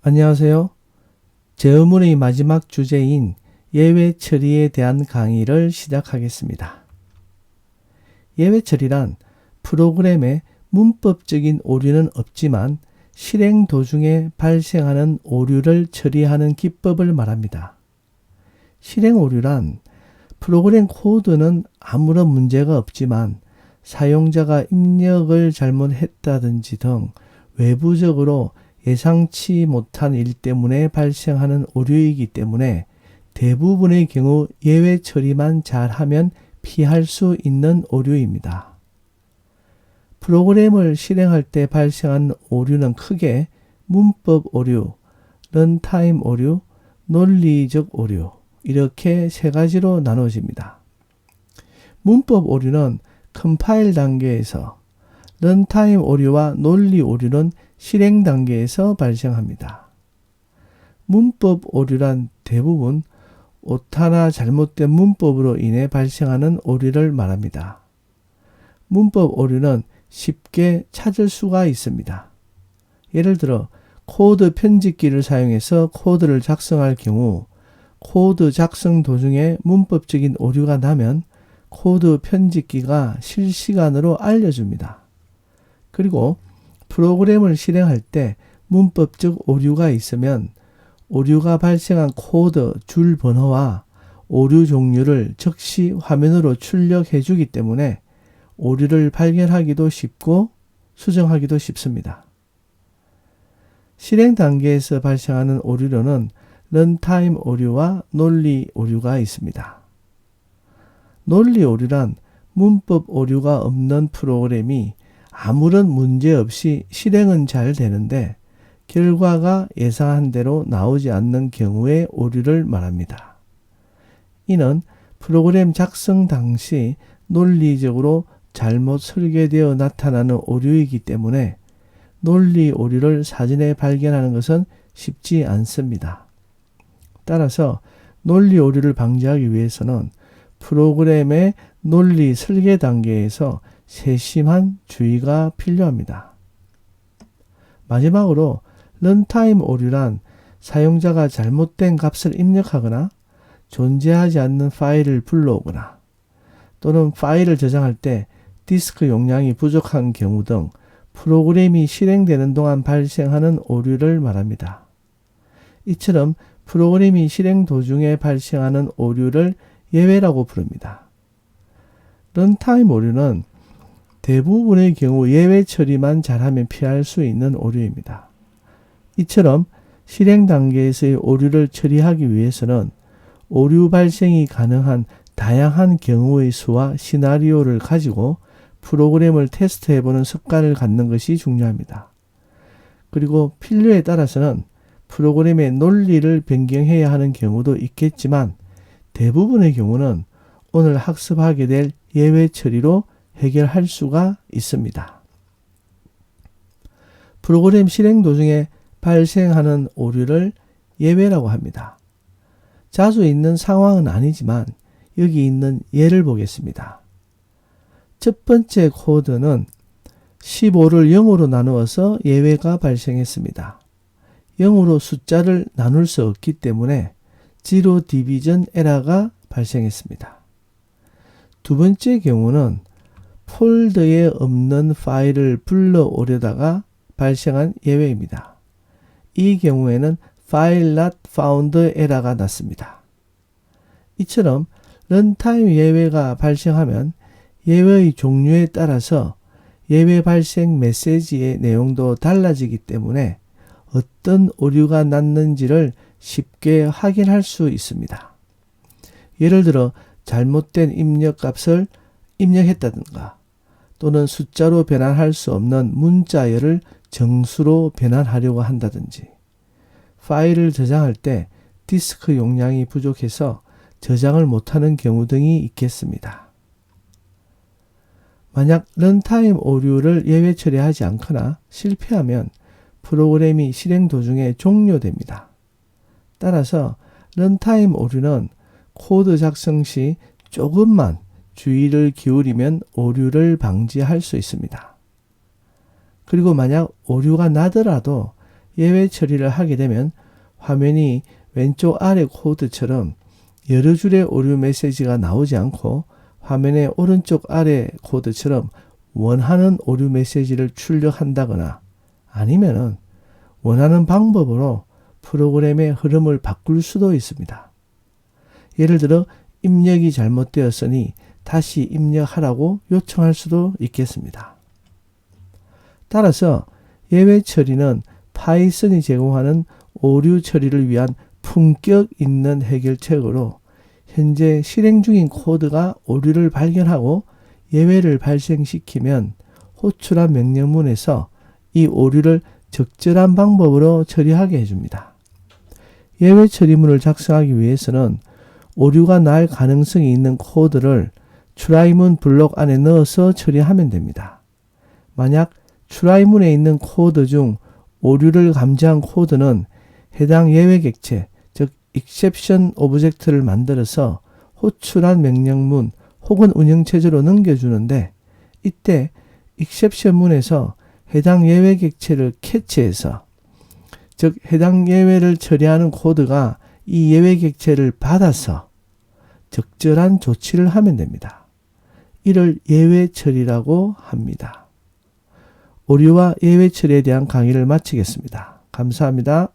안녕하세요. 제 의문의 마지막 주제인 예외 처리에 대한 강의를 시작하겠습니다. 예외 처리란 프로그램에 문법적인 오류는 없지만 실행 도중에 발생하는 오류를 처리하는 기법을 말합니다. 실행 오류란 프로그램 코드는 아무런 문제가 없지만 사용자가 입력을 잘못했다든지 등 외부적으로 예상치 못한 일 때문에 발생하는 오류이기 때문에 대부분의 경우 예외 처리만 잘하면 피할 수 있는 오류입니다. 프로그램을 실행할 때 발생하는 오류는 크게 문법 오류, 런타임 오류, 논리적 오류 이렇게 세 가지로 나눠집니다. 문법 오류는 컴파일 단계에서, 런타임 오류와 논리 오류는 실행 단계에서 발생합니다. 문법 오류란 대부분 오타나 잘못된 문법으로 인해 발생하는 오류를 말합니다. 문법 오류는 쉽게 찾을 수가 있습니다. 예를 들어 코드 편집기를 사용해서 코드를 작성할 경우 코드 작성 도중에 문법적인 오류가 나면 코드 편집기가 실시간으로 알려줍니다. 그리고 프로그램을 실행할 때 문법적 오류가 있으면 오류가 발생한 코드 줄 번호와 오류 종류를 즉시 화면으로 출력해 주기 때문에 오류를 발견하기도 쉽고 수정하기도 쉽습니다. 실행 단계에서 발생하는 오류로는 런타임 오류와 논리 오류가 있습니다. 논리 오류란 문법 오류가 없는 프로그램이 아무런 문제 없이 실행은 잘 되는데 결과가 예상한 대로 나오지 않는 경우의 오류를 말합니다. 이는 프로그램 작성 당시 논리적으로 잘못 설계되어 나타나는 오류이기 때문에 논리 오류를 사전에 발견하는 것은 쉽지 않습니다. 따라서 논리 오류를 방지하기 위해서는 프로그램의 논리 설계 단계에서 세심한 주의가 필요합니다. 마지막으로 런타임 오류란 사용자가 잘못된 값을 입력하거나 존재하지 않는 파일을 불러오거나 또는 파일을 저장할 때 디스크 용량이 부족한 경우 등 프로그램이 실행되는 동안 발생하는 오류를 말합니다. 이처럼 프로그램이 실행 도중에 발생하는 오류를 예외라고 부릅니다. 런타임 오류는 대부분의 경우 예외 처리만 잘하면 피할 수 있는 오류입니다. 이처럼 실행 단계에서의 오류를 처리하기 위해서는 오류 발생이 가능한 다양한 경우의 수와 시나리오를 가지고 프로그램을 테스트해보는 습관을 갖는 것이 중요합니다. 그리고 필요에 따라서는 프로그램의 논리를 변경해야 하는 경우도 있겠지만 대부분의 경우는 오늘 학습하게 될 예외 처리로 해결할 수가 있습니다. 프로그램 실행 도중에 발생하는 오류를 예외라고 합니다. 자주 있는 상황은 아니지만 여기 있는 예를 보겠습니다. 첫 번째 코드는 15를 0으로 나누어서 예외가 발생했습니다. 0으로 숫자를 나눌 수 없기 때문에 Zero Division 에러가 발생했습니다. 두 번째 경우는 폴더에 없는 파일을 불러오려다가 발생한 예외입니다. 이 경우에는 File Not Found 에러가 났습니다. 이처럼 런타임 예외가 발생하면 예외의 종류에 따라서 예외 발생 메시지의 내용도 달라지기 때문에 어떤 오류가 났는지를 쉽게 확인할 수 있습니다. 예를 들어 잘못된 입력값을 입력했다든가 또는 숫자로 변환할 수 없는 문자열을 정수로 변환하려고 한다든지 파일을 저장할 때 디스크 용량이 부족해서 저장을 못하는 경우 등이 있겠습니다. 만약 런타임 오류를 예외 처리하지 않거나 실패하면 프로그램이 실행 도중에 종료됩니다. 따라서 런타임 오류는 코드 작성 시 조금만 주의를 기울이면 오류를 방지할 수 있습니다. 그리고 만약 오류가 나더라도 예외 처리를 하게 되면 화면이 왼쪽 아래 코드처럼 여러 줄의 오류 메시지가 나오지 않고 화면의 오른쪽 아래 코드처럼 원하는 오류 메시지를 출력한다거나 아니면은 원하는 방법으로 프로그램의 흐름을 바꿀 수도 있습니다. 예를 들어 입력이 잘못되었으니 다시 입력하라고 요청할 수도 있겠습니다. 따라서 예외 처리는 파이썬이 제공하는 오류 처리를 위한 품격 있는 해결책으로 현재 실행 중인 코드가 오류를 발견하고 예외를 발생시키면 호출한 명령문에서 이 오류를 적절한 방법으로 처리하게 해줍니다. 예외 처리문을 작성하기 위해서는 오류가 날 가능성이 있는 코드를 try문 블록 안에 넣어서 처리하면 됩니다. 만약 try문에 있는 코드 중 오류를 감지한 코드는 해당 예외 객체, 즉 exception 오브젝트를 만들어서 호출한 명령문 혹은 운영체제로 넘겨주는데 이때 exception 문에서 해당 예외 객체를 캐치해서 즉 해당 예외를 처리하는 코드가 이 예외 객체를 받아서 적절한 조치를 하면 됩니다. 이를 예외 처리라고 합니다. 오류와 예외 처리에 대한 강의를 마치겠습니다. 감사합니다.